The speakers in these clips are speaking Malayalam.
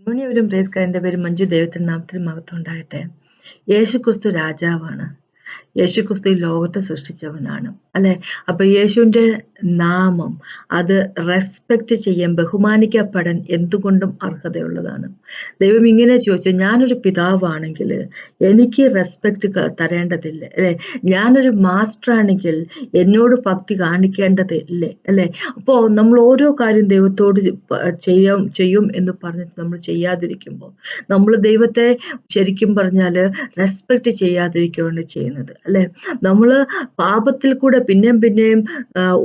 മുഴുവനും പ്രേസ് എൻ്റെ പേര് മഞ്ജു. ദൈവത്തിൻ്റെ നാമത്തിൽ മഹത്വം ഉണ്ടാകട്ടെ. യേശുക്രിസ്തു രാജാവാണ്. യേശുക്രിസ്തു ഈ ലോകത്തെ സൃഷ്ടിച്ചവനാണ് അല്ലെ. അപ്പൊ യേശുവിൻ്റെ നാമം അത് റെസ്പെക്റ്റ് ചെയ്യാൻ, ബഹുമാനിക്കപ്പെടാൻ എന്തുകൊണ്ടും അർഹതയുള്ളതാണ്. ദൈവം ഇങ്ങനെ ചോദിച്ചു, ഞാനൊരു പിതാവാണെങ്കിൽ എനിക്ക് റെസ്പെക്റ്റ് തരേണ്ടതില്ല അല്ലെ? ഞാനൊരു മാസ്റ്റർ ആണെങ്കിൽ എന്നോട് ഭക്തി കാണിക്കേണ്ടതില്ലേ അല്ലെ? അപ്പോൾ നമ്മൾ ഓരോ കാര്യം ദൈവത്തോട് ചെയ്യും എന്ന് പറഞ്ഞിട്ട് നമ്മൾ ചെയ്യാതിരിക്കുമ്പോൾ നമ്മൾ ദൈവത്തെ ശരിക്കും പറഞ്ഞാൽ റെസ്പെക്റ്റ് ചെയ്യാതിരിക്കുകയാണ് ചെയ്യുന്നത് അല്ലെ. നമ്മൾ പാപത്തിൽ കൂടെ പിന്നെയും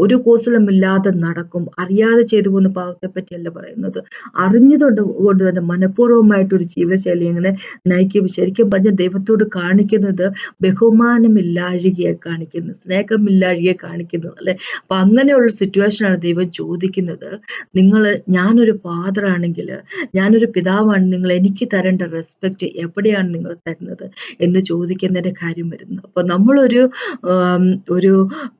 ഒരു കൂസലമില്ലാതെ നടക്കും. അറിയാതെ ചെയ്തു പോകുന്ന പാപത്തെ പറ്റിയല്ല പറയുന്നത്, കൊണ്ട് തന്നെ മനഃപൂർവ്വമായിട്ടൊരു ജീവിതശൈലി എങ്ങനെ നയിക്കും. ശരിക്കും പറഞ്ഞാൽ ദൈവത്തോട് കാണിക്കുന്നത് ബഹുമാനമില്ലാഴികയെ കാണിക്കുന്നത്, സ്നേഹമില്ലാഴികയെ കാണിക്കുന്നത് അല്ലെ. അപ്പൊ അങ്ങനെയുള്ള സിറ്റുവേഷനാണ് ദൈവം ചോദിക്കുന്നത്. ഞാനൊരു ഫാദർ ആണെങ്കിൽ, ഞാനൊരു പിതാവാണ്, നിങ്ങൾ എനിക്ക് തരേണ്ട റെസ്പെക്റ്റ് എവിടെയാണ് നിങ്ങൾ തരുന്നത് എന്ന് ചോദിക്കുന്നതിന്റെ കാര്യം വരുന്നു. അപ്പൊ നമ്മളൊരു ഒരു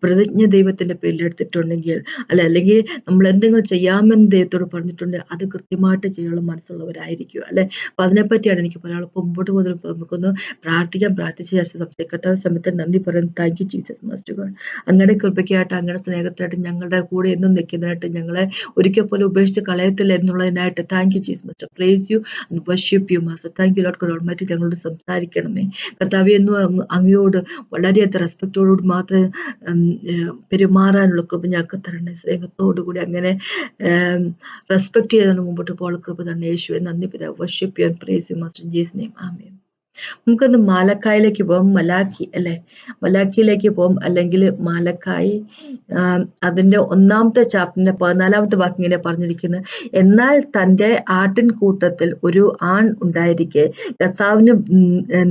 പ്രതിജ്ഞ ദൈവത്തിന്റെ പേരിൽ എടുത്തിട്ടുണ്ടെങ്കിൽ അല്ലെങ്കിൽ നമ്മൾ എന്തെങ്കിലും ചെയ്യാമെന്ന് ദൈവത്തോട് പറഞ്ഞിട്ടുണ്ടെങ്കിൽ അത് കൃത്യമായിട്ട് ചെയ്യാനുള്ള മനസ്സുള്ളവരായിരിക്കും അല്ലെ. അപ്പൊ അതിനെപ്പറ്റിയാണ് എനിക്ക് പറയാനുള്ളത്. മുമ്പോട്ട് പോകുന്ന നമുക്കൊന്ന് പ്രാർത്ഥിച്ച ശേഷം സംസാരിക്കട്ടെ. സമയത്ത് നന്ദി പറയുന്നു. Thank you Jesus master God. അങ്ങയുടെ കൃപയ്ക്കായിട്ട്, അങ്ങയുടെ സ്നേഹത്തായിട്ട്, ഞങ്ങളുടെ കൂടെ എന്നും നിൽക്കുന്നതായിട്ട്, ഞങ്ങളെ ഒരിക്കൽ പോലും ഉപേക്ഷിച്ച് കളയത്തില്ല എന്നുള്ളതിനായിട്ട് thank you Jesus master. Praise you and worship you master. Thank you Lord God Almighty. ഞങ്ങളോട് സംസാരിക്കണമേ കർത്താവേ. എന്നും അങ്ങയോട് വളരെയധികം റെസ്പെക്റ്റോടുകൂടി മാത്രമേ പെരുമാറാനുള്ള കൃപ ഞങ്ങൾക്ക് തരണേ. സ്നേഹത്തോടുകൂടി അങ്ങനെ റെസ്പെക്ട് ചെയ്താണ് മുമ്പോട്ട് പോകാനുള്ള കൃപ തന്നെ. യേശുവെ നന്ദി പിതാവേ. Worship you and praise you master in Jesus name. Amen. നമുക്കൊന്ന് മാലക്കായിലേക്ക് പോകും. മലാക്കി അല്ലെ, മലാക്കിയിലേക്ക് പോകും. അല്ലെങ്കിൽ മാലക്കായി അതിന്റെ 1-ാമത്തെ ചാപ്റ്ററിന്റെ 14-ാമത്തെ വാക്യം ഇങ്ങനെ പറഞ്ഞിരിക്കുന്നത്, എന്നാൽ തന്റെ ആട്ടിൻകൂട്ടത്തിൽ ഒരു ആൺ ഉണ്ടായിരിക്കെ കർത്താവിന്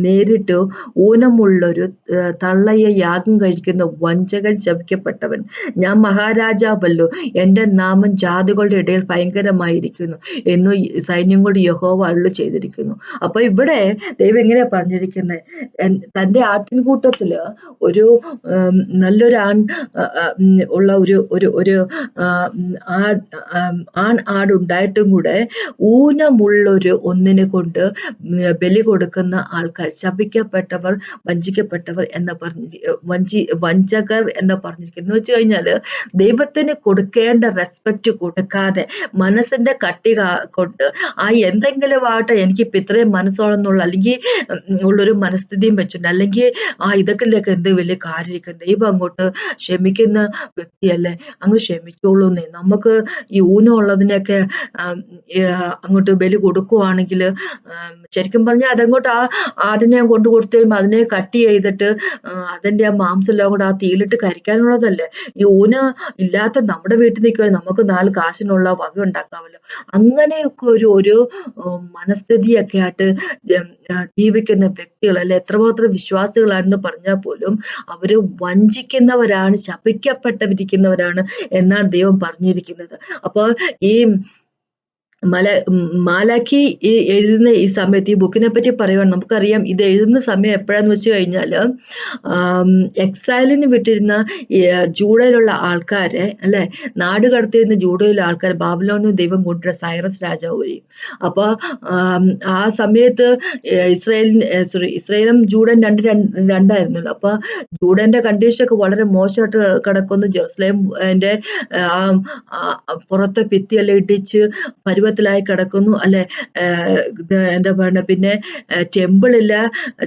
നേരിട്ട് ഊനമുള്ളൊരു തള്ളയെ യാഗം കഴിക്കുന്ന വഞ്ചകൻ ശപിക്കപ്പെട്ടവൻ. ഞാൻ മഹാരാജാവല്ലോ, എന്റെ നാമം ജാതികളുടെ ഇടയിൽ ഭയങ്കരമായിരിക്കുന്നു എന്ന് സൈന്യങ്ങളുടെ യഹോവ അരുളി ചെയ്തിരിക്കുന്നു. അപ്പൊ ഇവിടെ ദൈവം എങ്ങനെയാ പറഞ്ഞിരിക്കുന്നത്, തന്റെ ആട്ടിൻകൂട്ടത്തില് ഒരു നല്ലൊരു ഉള്ള ഒരു ആട് ഉണ്ടായിട്ടും കൂടെ ഊനമുള്ളൊരു ഒന്നിനെ കൊണ്ട് ബലി കൊടുക്കുന്ന ആൾക്കാർ ശപിക്കപ്പെട്ടവർ, വഞ്ചിക്കപ്പെട്ടവർ എന്ന് വഞ്ചകർ എന്ന് പറഞ്ഞിരിക്കുന്നു. എന്ന് വെച്ച് കഴിഞ്ഞാല് ദൈവത്തിന് കൊടുക്കേണ്ട റെസ്പെക്റ്റ് കൊടുക്കാതെ മനസ്സിന്റെ കട്ടി കൊണ്ട് എന്തെങ്കിലും ആവട്ടെ എനിക്കിപ്പോ ഇത്രയും മനസ്സോളന്നുള്ള അല്ലെങ്കിൽ ഉള്ളൊരു മനസ്ഥിതിയും വെച്ചിട്ടുണ്ട്, അല്ലെങ്കിൽ ഇതൊക്കെ എന്ത് വലിയ കാര്യമായിരിക്കും, ദൈവം അങ്ങോട്ട് ക്ഷമിക്കുന്ന വ്യക്തിയല്ലേ, അങ്ങ് ക്ഷമിച്ചോളൂന്നേ. നമുക്ക് ഈ ഊനമുള്ളതിനെയൊക്കെ അങ്ങോട്ട് ബലി കൊടുക്കുവാണെങ്കിൽ ശരിക്കും പറഞ്ഞാൽ അതങ്ങോട്ട് ആടിനെ കൊണ്ട് കൊടുത്തു കഴിയുമ്പോൾ അതിനെ കട്ട് ചെയ്തിട്ട് അതിന്റെ മാംസം എല്ലാം കൂടെ തീയിലിട്ട് കരിക്കാനുള്ളതല്ലേ. ഈ ഊന ഇല്ലാത്ത നമ്മുടെ വീട്ടിൽ നിൽക്കുകയാണെങ്കിൽ നമുക്ക് 4 കാശിനുള്ള വക ഉണ്ടാക്കാമല്ലോ. അങ്ങനെയൊക്കെ ഒരു മനസ്ഥിതിയൊക്കെ ആയിട്ട് ജീവിക്കുന്ന വ്യക്തികൾ അല്ലെ, എത്രമാത്രം വിശ്വാസികളാണെന്ന് പറഞ്ഞാൽ പോലും അവര് വഞ്ചിക്കുന്നവരാണ്, ശപിക്കപ്പെട്ടിരിക്കുന്നവരാണ് എന്നാണ് ദൈവം പറഞ്ഞിരിക്കുന്നത്. അപ്പോൾ ഈ മാലാഖി എഴുതുന്ന ഈ സമയത്ത് ഈ ബുക്കിനെ പറ്റി പറയുവാണ്. നമുക്കറിയാം ഇത് എഴുതുന്ന സമയം എപ്പോഴാന്ന് വെച്ച് കഴിഞ്ഞാൽ എക്സൈലിന് വിട്ടിരുന്ന ജൂഡയിലുള്ള ആൾക്കാരെ അല്ലെ, നാട് കടത്തിയിരുന്ന ജൂഡയിലുള്ള ആൾക്കാരെ ബാബിലോണിൽ ദൈവം കൊണ്ടുവരുന്ന സൈറസ് രാജാവ് വഴി. അപ്പൊ ആ സമയത്ത് ഇസ്രായേലും ജൂഡൻ രണ്ടായിരുന്നല്ലോ. അപ്പൊ ജൂഡന്റെ കണ്ടീഷനൊക്കെ വളരെ മോശമായിട്ട് കിടക്കുന്നു. ജെറുസലേമിന്റെ പുറത്തെ ഭിത്തിയെല്ലാം ഇടിച്ച് പരുവത്തിലായി കിടക്കുന്നു അല്ലെ. എന്താ പറയുക, പിന്നെ ടെമ്പിളില്ല,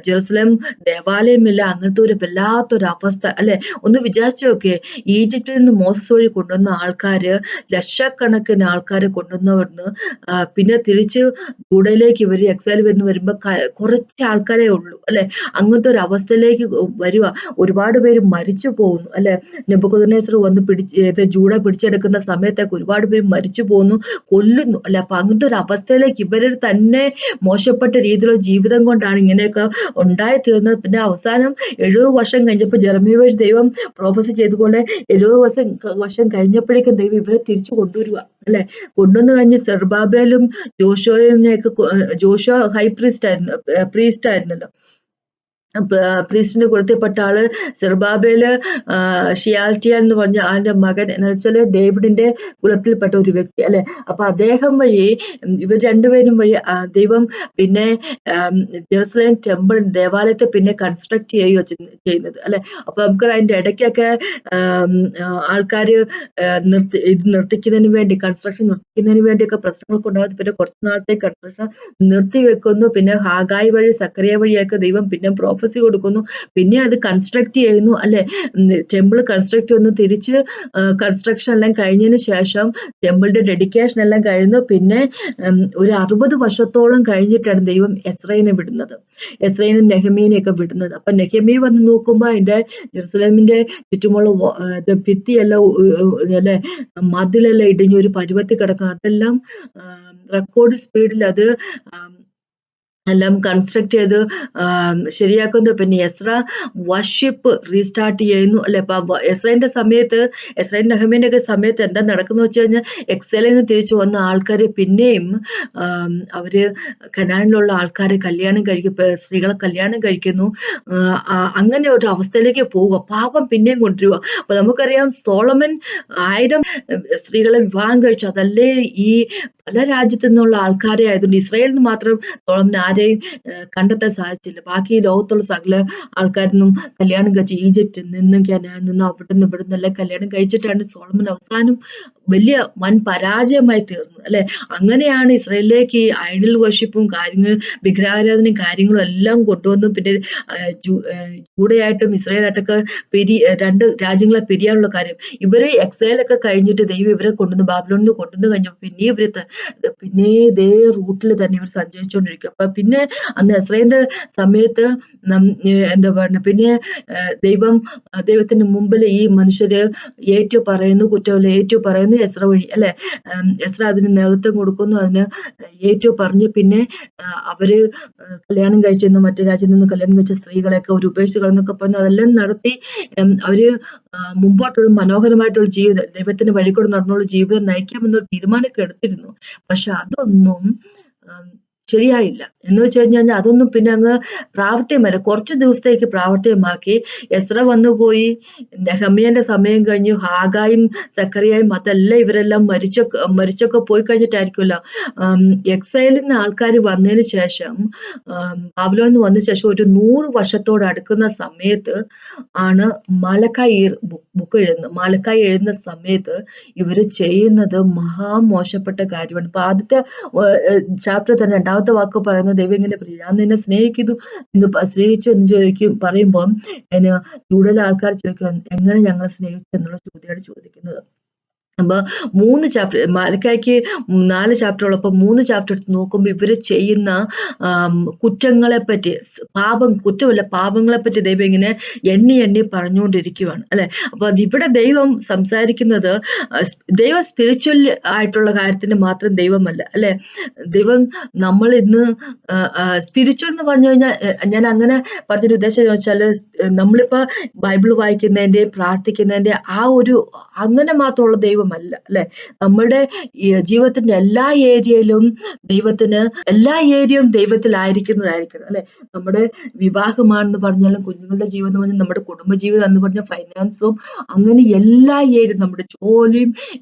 ജെറുസലേം ദേവാലയമില്ല. അങ്ങനത്തെ ഒരു വല്ലാത്തൊരു അവസ്ഥ അല്ലെ. ഒന്ന് വിചാരിച്ചു നോക്കിയേ, ഈജിപ്തിൽ നിന്ന് മോസസ് വഴി കൊണ്ടുവന്ന ആൾക്കാര്, ലക്ഷക്കണക്കിന് ആൾക്കാരെ കൊണ്ടുവന്നവർന്ന് പിന്നെ തിരിച്ച് ജൂഡയിലേക്ക് ഇവര് എക്സൈൽ വരുമ്പോ കുറച്ച് ആൾക്കാരേ ഉള്ളൂ അല്ലെ. അങ്ങനത്തെ ഒരു അവസ്ഥയിലേക്ക് വരുക. ഒരുപാട് പേര് മരിച്ചു പോകുന്നു അല്ലെ. നെബൂഖദ്നേസർ വന്ന് ജൂഡ പിടിച്ചെടുക്കുന്ന സമയത്തൊക്കെ ഒരുപാട് പേര് മരിച്ചു പോകുന്നു, കൊല്ലുന്നു അല്ലെ. അപ്പൊ അങ്ങനത്തെ ഒരു അവസ്ഥയിലേക്ക് ഇവരുടെ തന്നെ മോശപ്പെട്ട രീതിയിലുള്ള ജീവിതം കൊണ്ടാണ് ഇങ്ങനെയൊക്കെ ഉണ്ടായി തീർന്നത്. പിന്നെ അവസാനം 70 വർഷം കഴിഞ്ഞപ്പോൾ ജെറമ്യാ വഴി ദൈവം പ്രോഫസി ചെയ്തപോലെ 70 വർഷം കഴിഞ്ഞപ്പോഴേക്കും ദൈവം ഇവരെ തിരിച്ചു കൊണ്ടുവരിക അല്ലെ. കൊണ്ടുവന്നു കഴിഞ്ഞ് സെറുബ്ബാബേലും ജോഷുവയൊക്കെ, ജോഷുവ ഹൈ പ്രീസ്റ്റ് ആയിരുന്നല്ലോ. പ്രീസ്റ്റിന്റെ കുലത്തിൽപ്പെട്ട ആള് സെറുബാബേല് ഷിയാൽറ്റിയൽ എന്ന് പറഞ്ഞ ആളുടെ മകൻ എന്ന് വെച്ചാല് ഡേവിഡിന്റെ കുലത്തിൽപ്പെട്ട ഒരു വ്യക്തി അല്ലെ. അപ്പൊ അദ്ദേഹം വഴി ഇവർ രണ്ടുപേരും വഴി ദൈവം പിന്നെ ജെറുസലേം ടെമ്പിൾ ദേവാലയത്തെ പിന്നെ കൺസ്ട്രക്ട് ചെയ്യുകയോ ചെയ്യുന്നത് അല്ലെ. അപ്പൊ നമുക്ക് അതിന്റെ ഇടയ്ക്കൊക്കെ ആൾക്കാര് ഇത് നിർത്തിക്കുന്നതിന് വേണ്ടി കൺസ്ട്രക്ഷൻ നിർത്തിക്കുന്നതിന് വേണ്ടിയൊക്കെ പ്രശ്നങ്ങളൊക്കെ ഉണ്ടാകുന്നു. പിന്നെ കുറച്ച് നാളത്തെ കൺസ്ട്രക്ഷൻ നിർത്തിവെക്കുന്നു. പിന്നെ ഹാഗായി വഴി സക്കറിയ വഴിയൊക്കെ ദൈവം പിന്നെ പ്രോഫസി കൊടുക്കുന്നു. പിന്നെ അത് കൺസ്ട്രക്ട് ചെയ്യുന്നു അല്ലെ. ടെമ്പിൾ കൺസ്ട്രക്ട് ചെയ്യുന്നു. തിരിച്ച് കൺസ്ട്രക്ഷൻ എല്ലാം കഴിഞ്ഞതിന് ശേഷം ടെമ്പിളിന്റെ ഡെഡിക്കേഷൻ എല്ലാം കഴിഞ്ഞു. പിന്നെ ഒരു 60 വർഷത്തോളം കഴിഞ്ഞിട്ടാണ് ദൈവം എസ്രയിനെ വിടുന്നത്. എസ്രയിനും നെഹമീനെയൊക്കെ വിടുന്നത്. അപ്പൊ നെഹമീ വന്ന് നോക്കുമ്പോ അതിന്റെ ജെറുസലേമിന്റെ ചുറ്റുമുള്ള ഭിത്തിയെല്ലാം അല്ലെ മതിലെല്ലാം ഇടിഞ്ഞ് ഒരു പരുവത്തിൽ കിടക്കും. അതെല്ലാം റെക്കോർഡ് സ്പീഡിൽ അത് എല്ലാം കൺസ്ട്രക്ട് ചെയ്ത് ശരിയാക്കുന്നു. പിന്നെ എസ്ര വർഷിപ്പ് റീസ്റ്റാർട്ട് ചെയ്യുന്നു അല്ലെ. അപ്പൊ എസ്രേന്റെ സമയത്ത് എസ്രേൻ നെഹമീന്റെ ഒക്കെ സമയത്ത് എന്താ നടക്കുന്ന വെച്ച് കഴിഞ്ഞാൽ എക്സലിൽ നിന്ന് തിരിച്ചു വന്ന ആൾക്കാര് പിന്നെയും അവര് കനാനിലുള്ള ആൾക്കാരെ കല്യാണം കഴിക്കും, സ്ത്രീകളെ കല്യാണം കഴിക്കുന്നു. അങ്ങനെ ഒരു അവസ്ഥയിലേക്ക് പോവുക, പാപം പിന്നെയും കൊണ്ടുവരിക. അപ്പൊ നമുക്കറിയാം സോളമൻ 1000 സ്ത്രീകളെ വിവാഹം കഴിച്ചു. അതല്ലേ ഈ പല രാജ്യത്തു നിന്നുള്ള ആൾക്കാരെ ആയതുകൊണ്ട് ഇസ്രായേലിൽ നിന്ന് മാത്രം സോളമൻ ആരെയും കണ്ടെത്താൻ സാധിച്ചില്ല. ബാക്കി ലോകത്തുള്ള സകല ആൾക്കാരൊന്നും കല്യാണം കഴിച്ച് ഈജിപ്തിൽ നിന്നും കനാനിൽ നിന്നും അവിടെ നിന്ന് ഇവിടെ നിന്നെല്ലാം കല്യാണം കഴിച്ചിട്ടാണ് സോളമൻ അവസാനം വലിയ വൻ പരാജയമായി തീർന്നു അല്ലെ. അങ്ങനെയാണ് ഇസ്രായേലിലേക്ക് ഈ ഐഡൽ വർഷിപ്പും കാര്യങ്ങളും വിഗ്രഹാരാധനയും കാര്യങ്ങളും എല്ലാം കൊണ്ടുവന്നു. പിന്നെ ജൂഡയായിട്ടും ഇസ്രായേലായിട്ടൊക്കെ രണ്ട് രാജ്യങ്ങളെ പിരിയാനുള്ള കാര്യം, ഇവര് എക്സൈലൊക്കെ കഴിഞ്ഞിട്ട് ദൈവം ഇവരെ കൊണ്ടുവന്ന് ബാബിലോണിൽ നിന്ന് കൊണ്ടുവന്ന് കഴിഞ്ഞപ്പോൾ പിന്നെ ഇവര് പിന്നെ ഇതേ റൂട്ടിൽ തന്നെ ഇവർ സഞ്ചരിച്ചുകൊണ്ടിരിക്കും. അപ്പൊ പിന്നെ അന്ന് എസ്രേന്റെ സമയത്ത് എന്താ പറയുക, പിന്നെ ദൈവത്തിന് മുമ്പിൽ ഈ മനുഷ്യര് ഏറ്റു പറയുന്നു, കുറ്റമല്ല ഏറ്റു പറയുന്നു എസ്ര വഴി അല്ലെ. എസ്ര അതിന് നേതൃത്വം കൊടുക്കുന്നു, അതിന് ഏറ്റു പറഞ്ഞ് പിന്നെ അവര് കല്യാണം കഴിച്ചിരുന്ന മറ്റു രാജ്യത്ത് നിന്ന് കല്യാണം കഴിച്ച സ്ത്രീകളെയൊക്കെ ഒരു ഉപേക്ഷികൾ എന്നൊക്കെ പറഞ്ഞു അതെല്ലാം നടത്തി അവര് മുമ്പോട്ടൊരു മനോഹരമായിട്ടുള്ള ജീവിതം, ദൈവത്തിന് വഴിക്കൂടെ നടന്നുള്ള ജീവിതം നയിക്കാമെന്നൊരു തീരുമാനമൊക്കെ എടുത്തിരുന്നു. പക്ഷെ അതൊന്നും ശരിയായില്ല. എന്ന് വെച്ച് കഴിഞ്ഞാൽ അതൊന്നും പിന്നെ അങ്ങ് പ്രാവർത്തികമല്ല. കുറച്ച് ദിവസത്തേക്ക് പ്രാവർത്തികമാക്കി. എസ്ര വന്നുപോയി, നെഹമ്യാന്റെ സമയം കഴിഞ്ഞു, ഹാഗായും സക്കറിയായും അതെല്ലാം ഇവരെല്ലാം മരിച്ചൊക്കെ പോയി കഴിഞ്ഞിട്ടായിരിക്കുമല്ലോ. എക്സൈലിൽ നിന്ന് ആൾക്കാർ വന്നതിന് ശേഷം, ബാബിലോണിൽ നിന്ന് വന്ന ശേഷം ഒരു 100 വർഷത്തോട് അടുക്കുന്ന സമയത്ത് ആണ് മലക്കായി ബുക്ക് എഴുതുന്നത്. മലക്കായി എഴുതുന്ന സമയത്ത് ഇവര് ചെയ്യുന്നത് മഹാമോശപ്പെട്ട കാര്യമാണ്. ഇപ്പൊ ആദ്യത്തെ ചാപ്റ്റർ തന്നെ 2ാമത്തെ വാക്ക് പറയുന്നത് ദൈവം ഇങ്ങനെ ഞാൻ നിന്നെ സ്നേഹിക്കുന്നു എന്ന് സ്നേഹിച്ചു എന്ന് പറയുമ്പോൾ കൂടുതൽ ആൾക്കാർ ചോദിക്കും എങ്ങനെ ഞങ്ങളെ സ്നേഹിച്ചു എന്നുള്ള ചോദ്യമാണ് ചോദിക്കുന്നത്. അപ്പൊ 3 ചാപ്റ്റർ, മലക്കായ്ക്ക് 4 ചാപ്റ്റർ ഉള്ളപ്പോ 3 ചാപ്റ്റർ എടുത്ത് നോക്കുമ്പോൾ ഇവര് ചെയ്യുന്ന കുറ്റങ്ങളെ പറ്റി, കുറ്റമല്ല പാപങ്ങളെ പറ്റി ദൈവം ഇങ്ങനെ എണ്ണി പറഞ്ഞുകൊണ്ടിരിക്കുകയാണ് അല്ലെ. അപ്പൊ ഇവിടെ ദൈവം സംസാരിക്കുന്നത് ദൈവം സ്പിരിച്വൽ ആയിട്ടുള്ള കാര്യത്തിന് മാത്രം ദൈവമല്ല അല്ലെ. ദൈവം നമ്മൾ ഇന്ന് സ്പിരിച്വൽ എന്ന് പറഞ്ഞു കഴിഞ്ഞാൽ, ഞാൻ അങ്ങനെ പറഞ്ഞൊരു ഉദ്ദേശം എന്ന് വെച്ചാല് നമ്മളിപ്പോ ബൈബിൾ വായിക്കുന്നതിന്റെ പ്രാർത്ഥിക്കുന്നതിന്റെ അങ്ങനെ മാത്രമുള്ള ദൈവമല്ല അല്ലെ. നമ്മളുടെ ജീവിതത്തിന്റെ എല്ലാ ഏരിയയിലും എല്ലാ ഏരിയയും ദൈവത്തിലായിരിക്കുന്നതായിരിക്കണം അല്ലെ. നമ്മുടെ വിവാഹമാണെന്ന് പറഞ്ഞാലും, കുഞ്ഞുങ്ങളുടെ ജീവിതം പറഞ്ഞാൽ, നമ്മുടെ കുടുംബജീവിതം എന്ന് പറഞ്ഞാൽ, ഫൈനാൻസും, അങ്ങനെ എല്ലാ ഏരിയയും, നമ്മുടെ ജോലിയും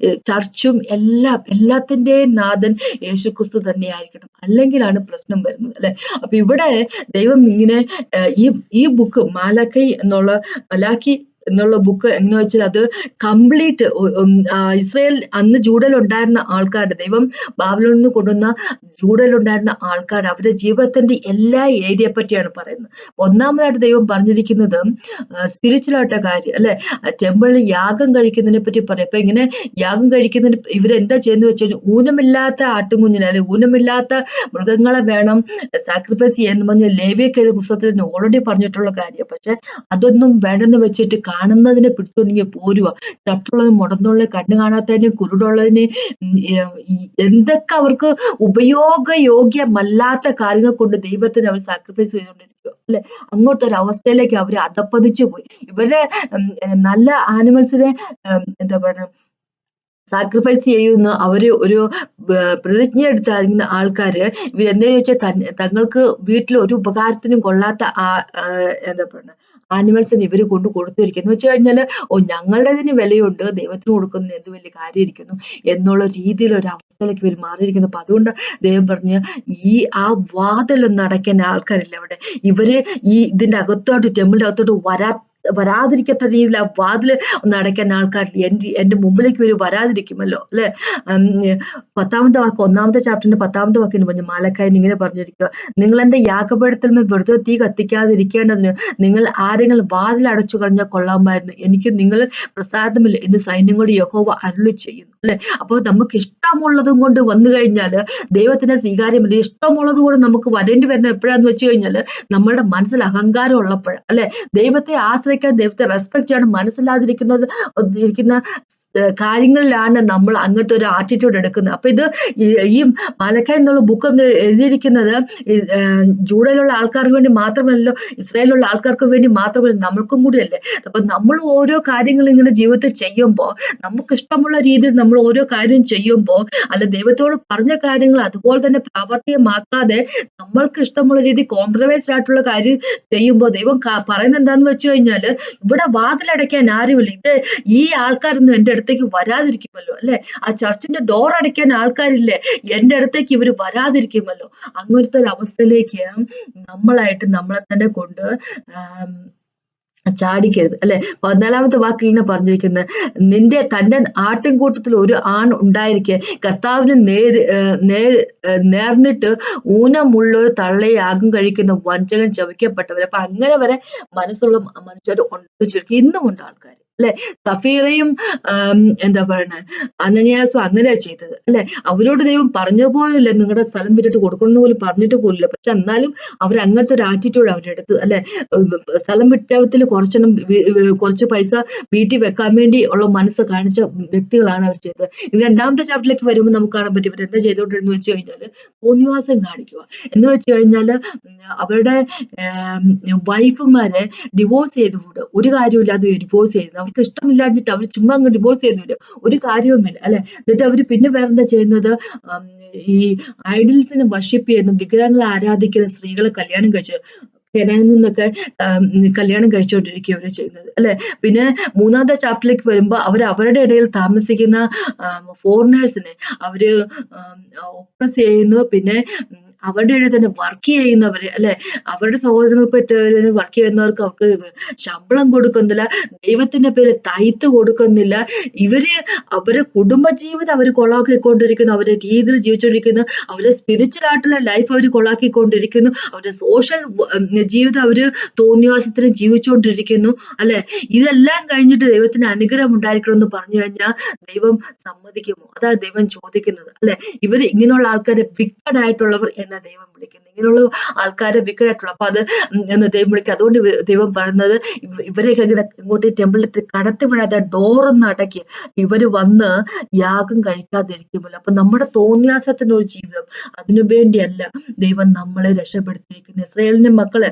ചർച്ചും എല്ലാത്തിന്റെയും നാഥൻ യേശുക്രിസ്തു തന്നെ ആയിരിക്കണം. അല്ലെങ്കിലാണ് പ്രശ്നം വരുന്നത് അല്ലെ. അപ്പൊ ഇവിടെ ദൈവം ഇങ്ങനെ ഈ ബുക്ക് മലാക്കി എന്നുള്ള ബുക്ക് എങ്ങനെ വെച്ചാൽ അത് കംപ്ലീറ്റ് ഇസ്രായേൽ അന്ന് ജൂഡയിലുണ്ടായിരുന്ന ആൾക്കാരുടെ, ദൈവം ബാബിലോണിൽ നിന്ന് കൊണ്ടുവന്ന ജൂഡയിലുണ്ടായിരുന്ന ആൾക്കാർ അവരുടെ ജീവിതത്തിന്റെ എല്ലാ ഏരിയയെ പറ്റിയാണ് പറയുന്നത്. ഒന്നാമതായിട്ട് ദൈവം പറഞ്ഞിരിക്കുന്നത് സ്പിരിച്വൽ ആയിട്ട കാര്യം അല്ലെ. ടെമ്പിളിൽ യാഗം കഴിക്കുന്നതിനെ പറ്റി പറയും. അപ്പൊ ഇങ്ങനെ യാഗം കഴിക്കുന്നതിന് ഇവരെന്താ ചെയ്യുന്നത് വെച്ച് കഴിഞ്ഞാൽ, ഊനമില്ലാത്ത ആട്ടുംകുഞ്ഞിനെ അല്ലെ ഊനമില്ലാത്ത മൃഗങ്ങളെ വേണം സാക്രിഫൈസ് ചെയ്യാന്ന് പറഞ്ഞ് ലേവ്യക്ക് പുസ്തകത്തിൽ ഓൾറെഡി പറഞ്ഞിട്ടുള്ള കാര്യം. പക്ഷെ അതൊന്നും വേണ്ടെന്ന് വെച്ചിട്ട് കാണുന്നതിനെ പിടിച്ചോണ്ടെങ്കിൽ പോരുക. തട്ടുള്ളതിന് മുടന്നുള്ളതിന് കണ്ണ് കാണാത്തതിന് കുരുടുള്ളതിന് എന്തൊക്കെ അവർക്ക് ഉപയോഗയോഗ്യമല്ലാത്ത കാര്യങ്ങൾ കൊണ്ട് ദൈവത്തിന് അവർ സാക്രിഫൈസ് ചെയ്തുകൊണ്ടിരിക്കുക അല്ലെ. അങ്ങോട്ടൊരു അവസ്ഥയിലേക്ക് അവർ അധപ്പതിച്ചു പോയി. ഇവരുടെ നല്ല ആനിമൽസിനെ എന്താ പറയുക സാക്രിഫൈസ് ചെയ്യുന്ന അവര് ഒരു പ്രതിജ്ഞ എടുത്തിരുന്ന ആൾക്കാര് ഇവരെന്താ ചോദിച്ചാൽ തങ്ങൾക്ക് വീട്ടിൽ ഒരു ഉപകാരത്തിനും കൊള്ളാത്ത എന്താ പറയുക ആനിമൽസിന് ഇവര് കൊണ്ട് കൊടുത്തിരിക്കുന്നു വെച്ച് കഴിഞ്ഞാല് ഞങ്ങളുടേതിന് വിലയുണ്ട് ദൈവത്തിന് കൊടുക്കുന്നതിന് എന്ത് വലിയ കാര്യം ഇരിക്കുന്നു എന്നുള്ള രീതിയിൽ ഒരു അവസ്ഥയിലേക്ക് ഇവർ മാറിയിരിക്കുന്നു. അപ്പൊ അതുകൊണ്ട് ദൈവം പറഞ്ഞ് ആ വാതിലൊന്നും അടയ്ക്കാൻ ആൾക്കാരില്ല അവിടെ. ഇവര് ഇതിന്റെ അകത്തോട്ട് ടെമ്പിളിന്റെ അകത്തോട്ട് വരാതിരിക്കാത്ത രീതിയിൽ ആ വാതില് ഒന്ന് അടയ്ക്കാൻ ആൾക്കാരില്ല. എന്റെ മുമ്പിലേക്ക് ഇവര് വരാതിരിക്കുമല്ലോ അല്ലെ. 10ാമത്തെ വാക്ക് 1ാമത്തെ ചാപ്റ്ററിന്റെ 10ാമത്തെ വാക്കിന് പറഞ്ഞു മാലക്കായൻ ഇങ്ങനെ പറഞ്ഞിരിക്കുക, നിങ്ങൾ എന്റെ യാഗപീഠത്തിൽ വെറുതെ തീ കത്തിക്കാതിരിക്കേണ്ടതിന് നിങ്ങൾ ആരെങ്കിലും വാതിൽ അടച്ചു കളഞ്ഞാൽ കൊള്ളാമായിരുന്നു, എനിക്ക് നിങ്ങൾ പ്രസാദമില്ല എന്ന് സൈന്യങ്ങളുടെ യഹോവ അരുളി ചെയ്യുന്നു അല്ലെ. അപ്പോൾ നമുക്ക് ഇഷ്ടമുള്ളതും കൊണ്ട് വന്നു കഴിഞ്ഞാൽ ദൈവത്തിന് സ്വീകാര്യമില്ല. ഇഷ്ടമുള്ളത് കൊണ്ട് നമുക്ക് വരേണ്ടി വരുന്നത് എപ്പോഴാന്ന് വെച്ച് കഴിഞ്ഞാൽ നമ്മളുടെ മനസ്സിൽ അഹങ്കാരം ഉള്ളപ്പോഴാണ് അല്ലെ. ദൈവത്തെ ആശ്രയിക്കാൻ, ദൈവത്തെ റെസ്പെക്ട് ചെയ്യാൻ മനസ്സിലാതിരിക്കുന്ന കാര്യങ്ങളിലാണ് നമ്മൾ അങ്ങനത്തെ ഒരു ആറ്റിറ്റ്യൂഡ് എടുക്കുന്നത്. അപ്പൊ ഇത് ഈ മാലക്കായ് എന്നുള്ള ബുക്ക് എഴുതിയിരിക്കുന്നത് ജൂഡയിലുള്ള ആൾക്കാർക്ക് വേണ്ടി മാത്രമല്ലല്ലോ, ഇസ്രായേലിലുള്ള ആൾക്കാർക്ക് വേണ്ടി മാത്രമല്ല, നമ്മൾക്കും കൂടിയല്ലേ. അപ്പൊ നമ്മൾ ഓരോ കാര്യങ്ങൾ ഇങ്ങനെ ജീവിതത്തിൽ ചെയ്യുമ്പോൾ, നമുക്ക് ഇഷ്ടമുള്ള രീതിയിൽ നമ്മൾ ഓരോ കാര്യം ചെയ്യുമ്പോൾ, അല്ല ദൈവത്തോട് പറഞ്ഞ കാര്യങ്ങൾ അതുപോലെ തന്നെ പ്രാവർത്തികമാക്കാതെ നമ്മൾക്ക് ഇഷ്ടമുള്ള രീതി കോംപ്രമൈസ്ഡ് ആയിട്ടുള്ള കാര്യം ചെയ്യുമ്പോൾ ദൈവം പറയുന്നത് എന്താന്ന് വെച്ച് കഴിഞ്ഞാല്, ഇവിടെ വാതിലടയ്ക്കാൻ ആരുമില്ല, ഇത് ഈ ആൾക്കാരൊന്നും എന്റെ അടുത്തേക്ക് വരാതിരിക്കുമല്ലോ അല്ലെ. ആ ചർച്ചിന്റെ ഡോർ അടയ്ക്കാൻ ആൾക്കാരില്ലേ, എന്റെ അടുത്തേക്ക് ഇവര് വരാതിരിക്കുമല്ലോ. അങ്ങനത്തെ ഒരു അവസ്ഥയിലേക്ക് നമ്മളായിട്ട് നമ്മളെ തന്നെ കൊണ്ട് ചാടിക്കരുത് അല്ലെ. 14ാമത്തെ വാക്കിൽ ഇങ്ങനെ പറഞ്ഞിരിക്കുന്നത്, തന്റെ ആട്ടിൻകൂട്ടത്തിൽ ഒരു ആൺ ഉണ്ടായിരിക്കെ കർത്താവിന് നേർന്നിട്ട് ഊനമുള്ളൊരു തള്ളയെ യാഗം കഴിക്കുന്ന വഞ്ചകൻ ശപിക്കപ്പെട്ടവർ. അപ്പൊ അങ്ങനെ വരെ മനസ്സുള്ള മനുഷ്യർ ചുരുക്കി ഇന്നും ഉണ്ട് ആൾക്കാർ അല്ലെ. സഫീറയും എന്താ പറയുന്നത് അനന്യാസും അങ്ങനെയാ ചെയ്തത് അല്ലെ. അവരോട് ദൈവം പറഞ്ഞ പോലില്ല, നിങ്ങളുടെ സ്ഥലം വിട്ടിട്ട് കൊടുക്കണം പോലും പറഞ്ഞിട്ട് പോലില്ല. പക്ഷെ എന്നാലും അവർ അങ്ങനത്തെ ഒരു ആറ്റിറ്റ്യൂഡ് അവരെടുത്ത് അല്ലെ. സ്ഥലം വിട്ടത്തിൽ കുറച്ച് പൈസ വീട്ടിൽ വെക്കാൻ വേണ്ടി ഉള്ള മനസ്സ് കാണിച്ച വ്യക്തികളാണ് അവർ ചെയ്തത്. 2ാമത്തെ ചാപ്റ്ററിലേക്ക് വരുമ്പോൾ നമുക്ക് കാണാൻ പറ്റും ഇവർ എന്താ ചെയ്തോണ്ടിരുന്നു വെച്ച് കഴിഞ്ഞാല് തോന്നിവാസം കാണിക്കുക എന്ന് വെച്ച് കഴിഞ്ഞാല് അവരുടെ വൈഫുമാരെ ഡിവോഴ്സ് ചെയ്ത് വിടുക. ഒരു കാര്യമില്ലാതെ ഡിവോഴ്സ് ചെയ്യുന്നത്, അവർക്ക് ഇഷ്ടമില്ലാഞ്ഞിട്ട് അവർ ചുമ്മാ അങ്ങ് ഡിവോഴ്സ് ചെയ്ത് വിടുക, ഒരു കാര്യവുമില്ല അല്ലെ. എന്നിട്ട് അവര് പിന്നെ വേറെന്താ ചെയ്യുന്നത്, ഈ ഐഡിൽസിനെ വർഷിപ്പ് ചെയ്യുന്ന വിഗ്രഹങ്ങളെ ആരാധിക്കുന്ന സ്ത്രീകളെ കല്യാണം കഴിച്ചു കനാനിൽ നിന്നൊക്കെ കല്യാണം കഴിച്ചുകൊണ്ടിരിക്കുക അവര് ചെയ്യുന്നത് അല്ലെ. പിന്നെ 3ാമത്തെ ചാപ്റ്ററിലേക്ക് വരുമ്പോൾ അവരുടെ ഇടയിൽ താമസിക്കുന്ന ഫോറിനേഴ്സിനെ അവര് ഒപ്രസ് ചെയ്യുന്നു. പിന്നെ അവരുടെ ഇടയിൽ തന്നെ വർക്ക് ചെയ്യുന്നവര് അല്ലെ, അവരുടെ സഹോദരങ്ങൾക്ക് വർക്ക് ചെയ്യുന്നവർക്ക് അവർക്ക് ശമ്പളം കൊടുക്കുന്നില്ല, ദൈവത്തിന്റെ പേര് തൈത്ത് കൊടുക്കുന്നില്ല. അവരുടെ കുടുംബജീവിതം അവർ കൊളാക്കിക്കൊണ്ടിരിക്കുന്നു, അവരുടെ രീതിയിൽ ജീവിച്ചുകൊണ്ടിരിക്കുന്നു, അവരുടെ സ്പിരിച്വൽ ആയിട്ടുള്ള ലൈഫ് അവർ കൊളാക്കിക്കൊണ്ടിരിക്കുന്നു, അവരുടെ സോഷ്യൽ ജീവിതം അവര് തോന്നിവാസത്തിന് ജീവിച്ചുകൊണ്ടിരിക്കുന്നു അല്ലെ. ഇതെല്ലാം കഴിഞ്ഞിട്ട് ദൈവത്തിന് അനുഗ്രഹം ഉണ്ടായിരിക്കണം എന്ന് പറഞ്ഞു കഴിഞ്ഞാൽ ദൈവം സമ്മതിക്കുമോ? അതാണ് ദൈവം ചോദിക്കുന്നത് അല്ലെ. ഇവര് ഇങ്ങനെയുള്ള ആൾക്കാരെ വിക്കഡ് ആയിട്ടുള്ളവർ എന്ന ദൈവം വിളിക്കുന്നു, ഇങ്ങനെയുള്ള ആൾക്കാരെ വിക്കഡ് ആയിട്ടുള്ള. അപ്പൊ അത് എന്ന് ദൈവം വിളിക്കുക. അതുകൊണ്ട് ദൈവം പറയുന്നത് ഇവരെയൊക്കെ ഇങ്ങോട്ട് ടെമ്പിളിൽ കടത്തി വിടാതെ ഡോറൊന്ന് അടക്കി ഇവര് വന്ന് യാഗം കഴിക്കാതിരിക്കുമല്ലോ. അപ്പൊ നമ്മുടെ തോന്നിയാസത്തിന്റെ ഒരു ജീവിതം, അതിനു വേണ്ടിയല്ല ദൈവം നമ്മളെ രക്ഷപ്പെടുത്തിയിരിക്കുന്നത്. ഇസ്രായേലിന്റെ മക്കളെ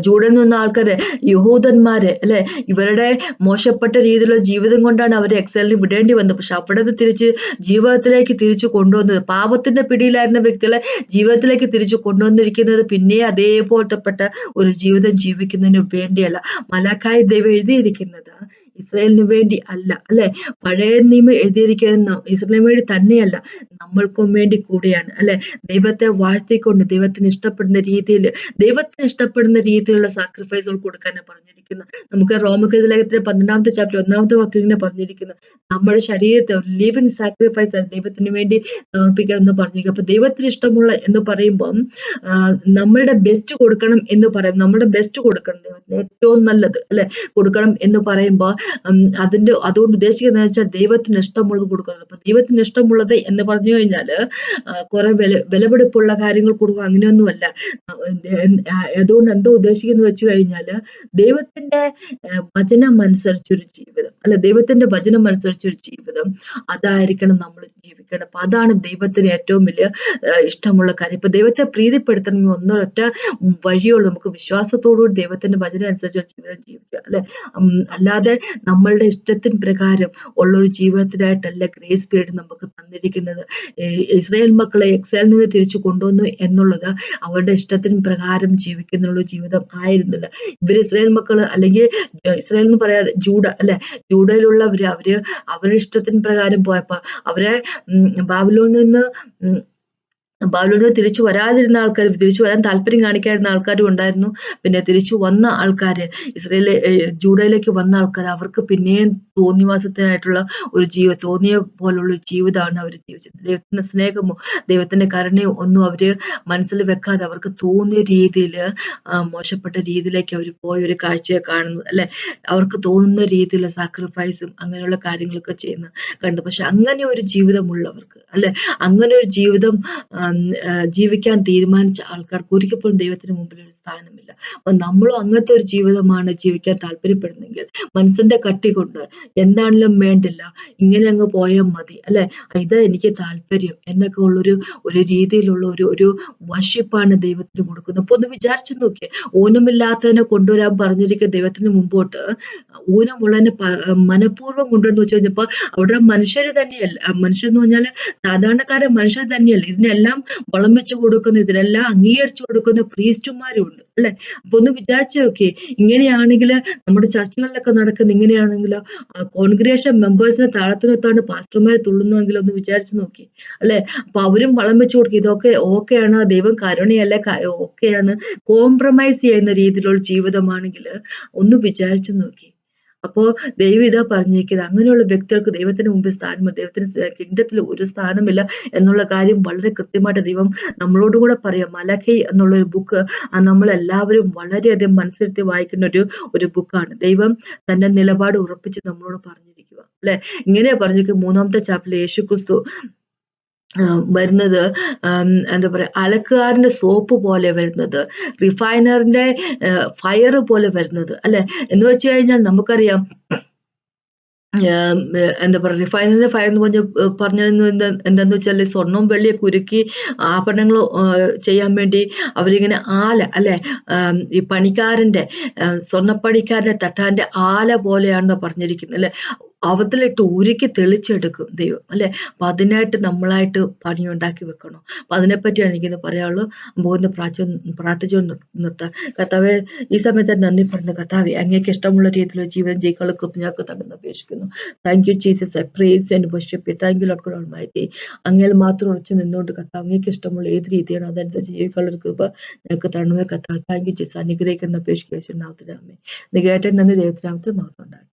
ജൂഡയിൽ നിന്ന ആൾക്കാരെ, യഹൂദന്മാരെ അല്ലെ, ഇവരുടെ മോശപ്പെട്ട രീതിയിലുള്ള ജീവിതം കൊണ്ടാണ് അവരെ എക്സൈലിൽ വിടേണ്ടി വന്നത്. പക്ഷെ അവിടെ തിരിച്ച് ജീവിതത്തിലേക്ക് തിരിച്ചു കൊണ്ടുവന്നത്, പാപത്തിന്റെ പിടിയിലായിരുന്ന വ്യക്തികളെ ജീവിതത്തിലേക്ക് തിരിച്ചു കൊണ്ടുവന്നിരിക്കുന്നത് പിന്നെ അതേപോലത്തെപ്പെട്ട ഒരു ജീവിതം ജീവിക്കുന്നതിന് വേണ്ടിയല്ല. മലാഖായി ദൈവം എഴുതിയിരിക്കുന്നത് ഇസ്രായേലിന് വേണ്ടി അല്ല അല്ലെ. പഴയ നിയമം എഴുതിയിരിക്കുന്ന ഇസ്രായേലിന് വേണ്ടി തന്നെയല്ല, നമ്മൾക്കും വേണ്ടി കൂടിയാണ് അല്ലെ. ദൈവത്തെ വാഴ്ത്തിക്കൊണ്ട് ദൈവത്തിന് ഇഷ്ടപ്പെടുന്ന രീതിയിലുള്ള സാക്രിഫൈസുകൾ കൊടുക്കാനാണ് പറഞ്ഞിരിക്കുന്നത്. നമുക്ക് റോമക്കെതിലേഖനത്തിലെ 12ാമത്തെ ചാപ്റ്റർ 1ാമത്തെ വാക്കിൽ പറഞ്ഞിരിക്കുന്നത്, നമ്മുടെ ശരീരത്തെ ഒരു ലിവിങ് സാക്രിഫൈസ് ആണ് ദൈവത്തിന് വേണ്ടി സമർപ്പിക്കണം എന്ന് പറഞ്ഞിരിക്കും. അപ്പൊ ദൈവത്തിന് ഇഷ്ടമുള്ള എന്ന് പറയുമ്പം നമ്മളുടെ ബെസ്റ്റ് കൊടുക്കണം എന്ന് പറയും, നമ്മുടെ ബെസ്റ്റ് കൊടുക്കണം, ദൈവത്തിന് ഏറ്റവും നല്ലത് അല്ലെ കൊടുക്കണം എന്ന് പറയുമ്പോൾ അതുകൊണ്ട് ഉദ്ദേശിക്കുന്നത് വെച്ചാൽ ദൈവത്തിന് ഇഷ്ടമുള്ളത് കൊടുക്കുന്നത്. അപ്പൊ ദൈവത്തിന് ഇഷ്ടമുള്ളത് എന്ന് പറഞ്ഞു കഴിഞ്ഞാല് കുറെ വിലപിടിപ്പുള്ള കാര്യങ്ങൾ കൊടുക്കുക, അങ്ങനെയൊന്നുമല്ല. അതുകൊണ്ട് എന്തോ ഉദ്ദേശിക്കുന്നത് വെച്ച് കഴിഞ്ഞാല് ദൈവത്തിന്റെ വചനം അനുസരിച്ചൊരു ജീവിതം അല്ലെ, ദൈവത്തിന്റെ വചനം അനുസരിച്ചൊരു ജീവിതം, അതായിരിക്കണം നമ്മൾ ജീവിക്കണം. അപ്പൊ അതാണ് ദൈവത്തിന് ഏറ്റവും വലിയ ഇഷ്ടമുള്ള കാര്യം. ഇപ്പൊ ദൈവത്തെ പ്രീതിപ്പെടുത്തണമെങ്കിൽ ഒന്നൊരൊറ്റ വഴിയുള്ളൂ, നമുക്ക് വിശ്വാസത്തോടുകൂടി ദൈവത്തിന്റെ വചനം അനുസരിച്ച് ജീവിതം ജീവിക്കുക അല്ലെ. അല്ലാതെ നമ്മളുടെ ഇഷ്ടത്തിന് പ്രകാരം ഉള്ളൊരു ജീവിതത്തിനായിട്ടല്ല ഗ്രേസ് പീരീഡ് നമുക്ക് തന്നിരിക്കുന്നത്. ഇസ്രായേൽ മക്കളെ എക്സൈലിൽ നിന്ന് തിരിച്ചു കൊണ്ടുവന്നു എന്നുള്ളത് അവരുടെ ഇഷ്ടത്തിന് പ്രകാരം ജീവിക്കുന്നുള്ള ജീവിതം ആയിരുന്നില്ല. ഇവര് ഇസ്രായേൽ മക്കള് അല്ലെങ്കിൽ ഇസ്രായേൽ എന്ന് പറയാതെ ജൂഡ അല്ലെ, ജൂഡയിലുള്ളവര് അവരുടെ ഇഷ്ടത്തിന് പ്രകാരം പോയപ്പോ അവരെ ബാബിലോണിൽ നിന്ന് ബാബിലോണിൽ നിന്ന് തിരിച്ചു വരാതിരുന്ന ആൾക്കാർ, തിരിച്ചു വരാൻ താല്പര്യം കാണിക്കാതിരുന്ന ആൾക്കാരും ഉണ്ടായിരുന്നു. പിന്നെ തിരിച്ചു വന്ന ആൾക്കാര്, ജൂഡയിലേക്ക് വന്ന ആൾക്കാർ, അവർക്ക് പിന്നെയും തോന്നിവാസത്തിനായിട്ടുള്ള ഒരു തോന്നിയ പോലുള്ള ഒരു ജീവിതമാണ് അവർ ജീവിച്ചത്. ദൈവത്തിന്റെ സ്നേഹമോ ദൈവത്തിന്റെ കരുണയോ ഒന്നും അവര് മനസ്സിൽ വെക്കാതെ അവർക്ക് തോന്നിയ രീതിയിൽ മോശപ്പെട്ട രീതിയിലേക്ക് അവർ പോയ ഒരു കാഴ്ചയെ കാണുന്നത് അല്ലെ. അവർക്ക് തോന്നുന്ന രീതിയിലുള്ള സാക്രിഫൈസും അങ്ങനെയുള്ള കാര്യങ്ങളൊക്കെ ചെയ്യുന്നത് കണ്ടു. പക്ഷെ അങ്ങനെ ഒരു ജീവിതമുള്ളവർക്ക് അല്ലെ, അങ്ങനെ ഒരു ജീവിതം ജീവിക്കാൻ തീരുമാനിച്ച ആൾക്കാർക്ക് ഒരിക്കലും ദൈവത്തിന് മുമ്പിൽ ഒരു സ്ഥാനമില്ല. അപ്പൊ നമ്മളും അങ്ങനത്തെ ഒരു ജീവിതമാണ് ജീവിക്കാൻ താല്പര്യപ്പെടുന്നെങ്കിൽ മനസ്സിന്റെ കട്ടി കൊണ്ട് എന്താണെങ്കിലും വേണ്ടില്ല, ഇങ്ങനെ അങ്ങ് പോയാൽ മതി അല്ലെ, ഇത് എനിക്ക് താല്പര്യം എന്നൊക്കെ ഒരു രീതിയിലുള്ള ഒരു വർഷിപ്പാണ് ദൈവത്തിന് കൊടുക്കുന്നത്. അപ്പൊ ഒന്ന് വിചാരിച്ചു നോക്കിയേ, ഊനമില്ലാത്തതിനെ കൊണ്ടുവരാൻ പറഞ്ഞിരിക്കുന്ന ദൈവത്തിന് മുമ്പോട്ട് ഊനമുള്ളതിനെ മനഃപൂർവ്വം കൊണ്ടുവന്ന് വെച്ച് കഴിഞ്ഞപ്പോ അവിടെ മനുഷ്യര് തന്നെയല്ല, മനുഷ്യരെന്ന് പറഞ്ഞാല് സാധാരണക്കാരെ മനുഷ്യർ തന്നെയല്ല, ഇതിനെല്ലാം വളം വെച്ച് കൊടുക്കുന്ന, ഇതിനെല്ലാം അംഗീകരിച്ചു കൊടുക്കുന്ന പ്രീസ്റ്റുമാരും ഉണ്ട് അല്ലെ. അപ്പൊ ഒന്ന് വിചാരിച്ചു നോക്കിയേ, ഇങ്ങനെയാണെങ്കിൽ നമ്മുടെ ചർച്ചകളിലൊക്കെ നടക്കുന്ന ഇങ്ങനെയാണെങ്കിൽ കോൺഗ്രിഗേഷൻ മെമ്പേഴ്സിനെ താളത്തിനൊത്താണ് പാസ്റ്റർമാരെ തുള്ളുന്നതെങ്കിൽ ഒന്ന് വിചാരിച്ചു നോക്കി അല്ലെ. അപ്പൊ അവരും വളം വെച്ച് കൊടുക്കും, ഇതൊക്കെ ഓക്കെയാണ്, ദൈവം കരുണയല്ല, ഓക്കെയാണ്, കോംപ്രമൈസ് ചെയ്യുന്ന രീതിയിലുള്ള ജീവിതമാണെങ്കിൽ ഒന്ന് വിചാരിച്ചു നോക്കി. അപ്പോ ദൈവം ഇതാ പറഞ്ഞിരിക്കുന്നത്, അങ്ങനെയുള്ള വ്യക്തികൾക്ക് ദൈവത്തിന് മുമ്പിൽ സ്ഥാനമില്ല, ദൈവത്തിന് കിങ്ഡത്തിൽ ഒരു സ്ഥാനമില്ല എന്നുള്ള കാര്യം വളരെ കൃത്യമായിട്ട് ദൈവം നമ്മളോടും കൂടെ പറയാം. മലഖി എന്നുള്ള ഒരു ബുക്ക് നമ്മളെല്ലാവരും വളരെയധികം മനസ്സിരുത്തി വായിക്കുന്ന ഒരു ബുക്കാണ്. ദൈവം തന്റെ നിലപാട് ഉറപ്പിച്ച് നമ്മളോട് പറഞ്ഞിരിക്കുക അല്ലെ. ഇങ്ങനെ പറഞ്ഞിരിക്കും 3-ാമത്തെ ചാപ്റ്ററിൽ യേശുക്രിസ്തു വരുന്നത് എന്താ പറയാ, അലക്കുകാരന്റെ സോപ്പ് പോലെ വരുന്നത്, റിഫൈനറിന്റെ ഫയർ പോലെ വരുന്നത് അല്ലെ. എന്ന് വെച്ച് കഴിഞ്ഞാൽ നമുക്കറിയാം എന്താ പറയാ, റിഫൈനറി ഫയർ എന്ന് പറഞ്ഞത് എന്താന്ന് വെച്ചാല് സ്വർണ്ണവും വെള്ളിയൊക്കെ ഉരുക്കി ആഭരണങ്ങൾ ചെയ്യാൻ വേണ്ടി അവരിങ്ങനെ ആല അല്ലെ, ഈ പണിക്കാരന്റെ സ്വർണ്ണപ്പണിക്കാരന്റെ തട്ടാന്റെ ആല പോലെയാണെന്ന് പറഞ്ഞിരിക്കുന്നത് അല്ലെ. അവത്തിലിട്ട് ഉരുക്കി തെളിച്ചെടുക്കും ദൈവം അല്ലെ. അപ്പൊ അതിനായിട്ട് നമ്മളായിട്ട് പണിയുണ്ടാക്കി വെക്കണം. അപ്പൊ അതിനെപ്പറ്റിയാണ് എനിക്കിന്ന് പറയാനുള്ളത്. പോകുന്ന പ്രാർത്ഥിച്ചുകൊണ്ട് നിർത്താം. കർത്താവെ, ഈ സമയത്ത് നന്ദി പറഞ്ഞ കർത്താവെ, അങ്ങേക്ക് ഇഷ്ടമുള്ള രീതിയിലുള്ള ജീവിതം ജീവിക്കാനുള്ള കൃപ ഞങ്ങൾക്ക് തണ്ടെന്ന് അപേക്ഷിക്കുന്നു. Thank you Jesus, I praise and worship you. Thank you Lord God almighty. അങ്ങയിൽ മാത്രം ഉറച്ചു നിന്നുകൊണ്ട് കർത്താവ്, അങ്ങേക്ക് ഇഷ്ടമുള്ള ഏത് രീതിയാണ് അതനുസരിച്ച് ജീവിക്കാനുള്ള കൃപ ഞങ്ങൾക്ക് തരണമേ കർത്താവ്. Thank you Jesus. അനുഗ്രഹിക്കുന്ന അപേക്ഷിക്കുന്ന നാമത്തിൽ ആമേൻ. ഇത് കേട്ട നന്ദി. ദൈവത്തിനാമത്തിൽ മാത്രം ഉണ്ടാകും.